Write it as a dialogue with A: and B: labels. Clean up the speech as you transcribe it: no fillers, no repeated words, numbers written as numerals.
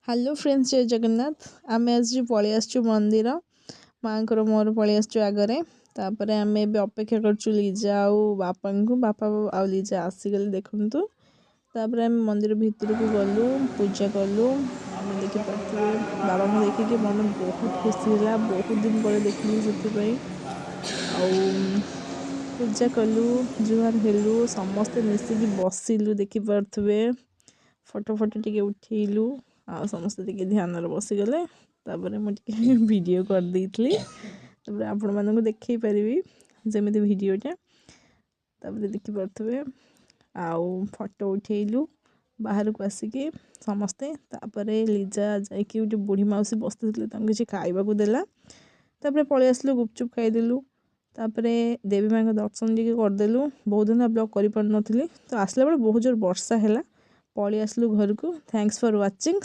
A: Hello friends, जय जगन्नाथ। आम आज पलि आसचु मंदिर माँ मोर पलि आसचु आगरे। तापर आम ए अपेक्षा करचु लिजा आउ बापा को। बापा आउ लिजा आसीगले देखु। तापर आम मंदिर भितर को गलु, पूजा कलु। आम देखिपे बाबा को देखिए मन बहुत खुशी है। बहुत दिन पर देखिली से पूजा कलु, जुहार हेलु, समस्ते मिसिकी बसिलु। देखिपे फोटो फोटो टिके उठेलु आ समस्ते टिके ध्यान बसीगले। तापर मुझे वीडियो कर देइथली। तापर आपण मानक देखै परिबी जेमिति वीडियोटा। तापर देखिपे आउ फोटो उठेलु बाहर को आसिकी समस्ते। तापर लिजा जाइकी गोटे बुढ़ी माउसी बसते किसी खाइबा को देला। तापर पलि आसलु, गुपचुप खाइदेलु। तापर देवी माँ के दर्शन टिके करदेलु। बहुत दिन ब्लॉग कर पार नथिली, तो आसला बेले बहुत जोर वर्षा हैला। पलि आसलु घर को। Thanks for watching.